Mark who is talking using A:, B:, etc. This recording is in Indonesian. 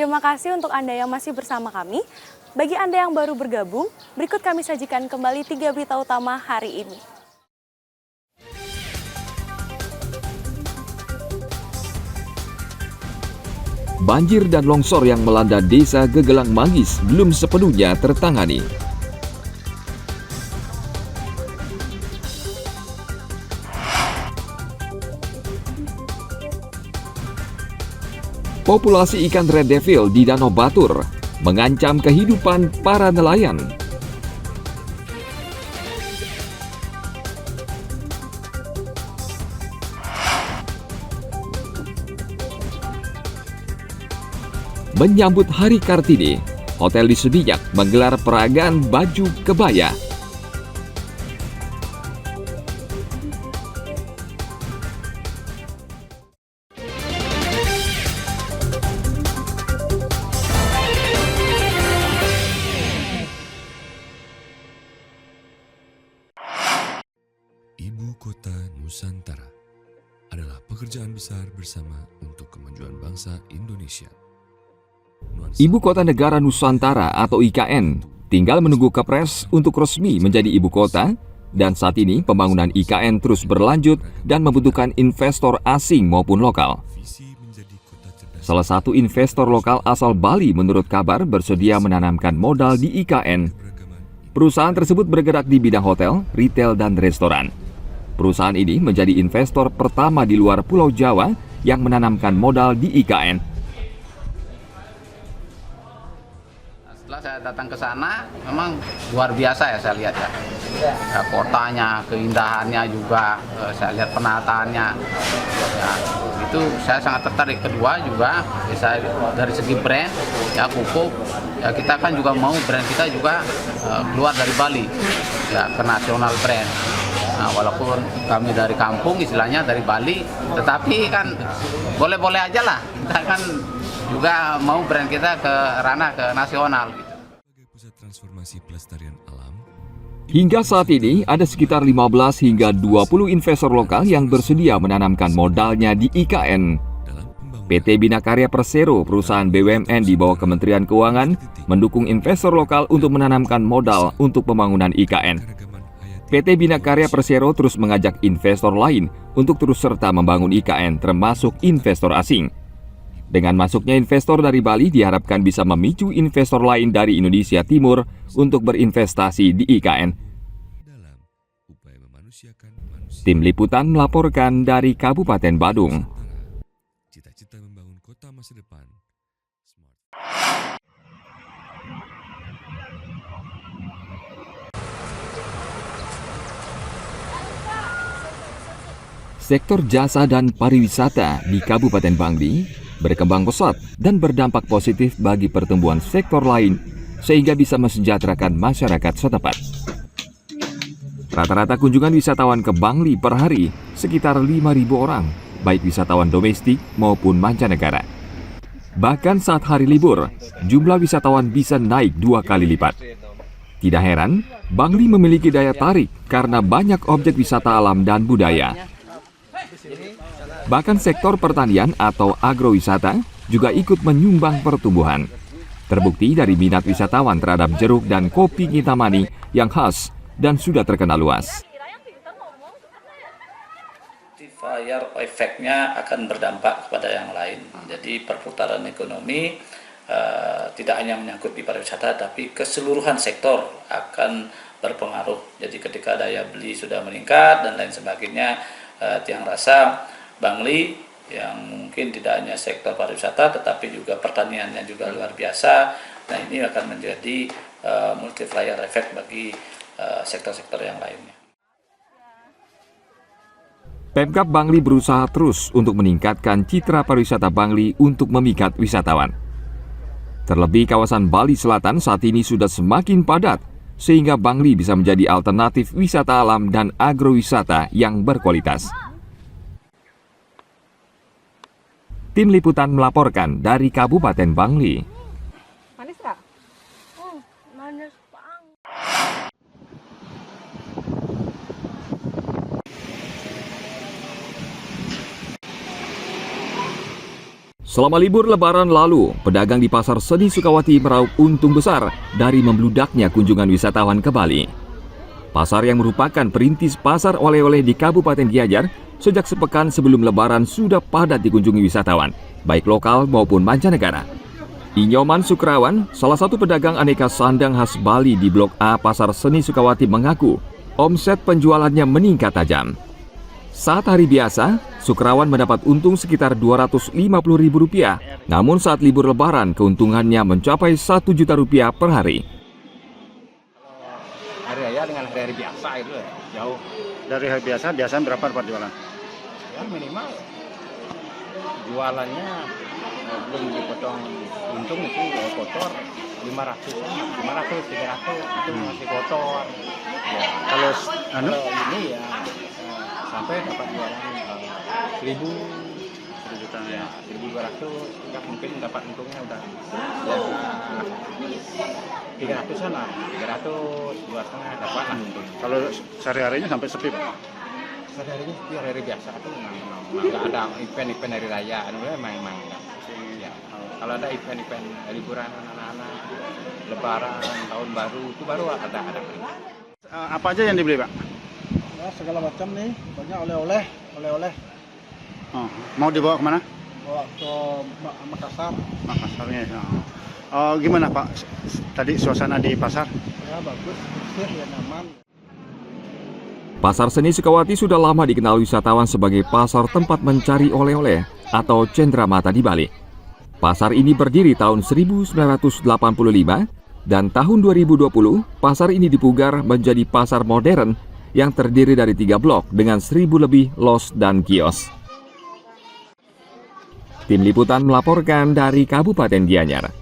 A: Terima kasih untuk Anda yang masih bersama kami. Bagi Anda yang baru bergabung, berikut kami sajikan kembali 3 berita utama hari ini.
B: Banjir dan longsor yang melanda desa Gegelang Manggis belum sepenuhnya tertangani. Populasi ikan red devil di Danau Batur mengancam kehidupan para nelayan. Menyambut Hari Kartini, Hotel di Seminyak menggelar peragaan baju kebaya.
C: Ibu Kota Nusantara adalah pekerjaan besar bersama untuk kemajuan bangsa Indonesia.
B: Ibu Kota Negara Nusantara atau IKN tinggal menunggu Kepres untuk resmi menjadi ibu kota, dan saat ini pembangunan IKN terus berlanjut dan membutuhkan investor asing maupun lokal. Salah satu investor lokal asal Bali menurut kabar bersedia menanamkan modal di IKN. Perusahaan tersebut bergerak di bidang hotel, retail, dan restoran. Perusahaan ini menjadi investor pertama di luar Pulau Jawa yang menanamkan modal di IKN.
D: Setelah saya datang ke sana, memang luar biasa ya saya lihat ya. Ya, kotanya, keindahannya juga, saya lihat penataannya. Ya, itu saya sangat tertarik. Kedua juga, ya, saya dari segi brand, ya pupuk, ya kita kan juga mau brand kita juga keluar dari Bali, ya ke nasional brand. Nah, walaupun kami dari kampung, istilahnya dari Bali, tetapi kan boleh-boleh aja lah. Kita kan juga mau brand kita ke ranah ke nasional. Gitu.
C: Sebagai pusat transformasi pelestarian alam,
B: Hingga saat ini ada sekitar 15 hingga 20 investor lokal yang bersedia menanamkan modalnya di IKN.
C: dalam pembangunan
B: PT Bina Karya Persero, perusahaan BUMN di bawah Kementerian Keuangan, mendukung investor lokal untuk menanamkan modal untuk pembangunan IKN.
C: keragaman hayati
B: PT Bina Karya Persero terus mengajak investor lain untuk terus serta membangun IKN termasuk investor asing. Dengan masuknya investor dari Bali diharapkan bisa memicu investor lain dari Indonesia Timur untuk berinvestasi di IKN.
C: dalam upaya memanusiakan manusia.
B: Tim Liputan melaporkan dari Kabupaten Badung.
C: Cita-cita membangun kota masa depan. Smart.
B: Sektor jasa dan pariwisata di Kabupaten Bangli berkembang pesat dan berdampak positif bagi pertumbuhan sektor lain sehingga bisa mensejahterakan masyarakat setempat. Rata-rata kunjungan wisatawan ke Bangli per hari sekitar 5.000 orang, baik wisatawan domestik maupun mancanegara. Bahkan saat hari libur, jumlah wisatawan bisa naik 2 kali lipat. Tidak heran, Bangli memiliki daya tarik karena banyak objek wisata alam dan budaya. Bahkan sektor pertanian atau agrowisata juga ikut menyumbang pertumbuhan. Terbukti dari minat wisatawan terhadap jeruk dan kopi Kintamani yang khas dan sudah terkenal luas.
E: Multiplier efeknya akan berdampak kepada yang lain. Jadi perputaran ekonomi tidak hanya menyangkut di pariwisata, tapi keseluruhan sektor akan berpengaruh. Jadi ketika daya beli sudah meningkat dan lain sebagainya, Tiang rasa Bangli yang mungkin tidak hanya sektor pariwisata, tetapi juga pertaniannya juga luar biasa. Nah, ini akan menjadi multiplier effect bagi sektor-sektor yang lainnya.
B: Pemkab Bangli berusaha terus untuk meningkatkan citra pariwisata Bangli untuk memikat wisatawan. Terlebih kawasan Bali Selatan saat ini sudah semakin padat, sehingga Bangli bisa menjadi alternatif wisata alam dan agrowisata yang berkualitas. Tim Liputan melaporkan dari Kabupaten Bangli.
A: Manis nggak? Manis banget.
B: Selama libur Lebaran lalu, pedagang di Pasar Seni Sukawati meraup untung besar dari membludaknya kunjungan wisatawan ke Bali. Pasar yang merupakan perintis pasar oleh-oleh di Kabupaten Gianyar sejak sepekan sebelum Lebaran sudah padat dikunjungi wisatawan, baik lokal maupun mancanegara. Inyoman Sukrawan, salah satu pedagang aneka sandang khas Bali di Blok A Pasar Seni Sukawati mengaku, omset penjualannya meningkat tajam. Saat hari biasa, Sukrawan mendapat untung sekitar Rp250.000, namun saat libur Lebaran keuntungannya mencapai Rp1.000.000 per hari.
F: Hari raya dengan hari-hari biasa itu ya, jauh.
G: Dari hari biasanya berapa Pak jualan?
F: Ya minimal jualannya belum dipotong untung itu kotor 500, 300 itu masih kotor. Ya,
G: Kalau
F: kalau ini ya sampai dapat jualan 1.000 ya 1.200 ya mungkin dapat untungnya udah ya 300-an lah, 300, 2,5 dapat lah untung.
G: kalau sehari-harinya sampai sepi Pak?
F: Sehari-harinya sepi, hari biasa itu nggak ada event-event hari raya, memang enggak. Ya, kalau ada event-event liburan anak-anak, Lebaran, Tahun Baru itu baru ada.
G: Apa aja yang dibeli Pak?
H: Ya, segala macam nih, banyak oleh-oleh.
G: Oh, mau dibawa kemana?
H: Bawa ke Makassar.
G: Pasarnya. Gimana Pak? Tadi suasana di pasar?
H: Ya bagus, bersih, ya nyaman.
B: Pasar Seni Sukawati sudah lama dikenal wisatawan sebagai pasar tempat mencari oleh-oleh atau cendramata di Bali. Pasar ini berdiri tahun 1985 dan tahun 2020 pasar ini dipugar menjadi pasar modern yang terdiri dari 3 blok dengan 1.000 lebih los dan kios. Tim Liputan melaporkan dari Kabupaten Gianyar.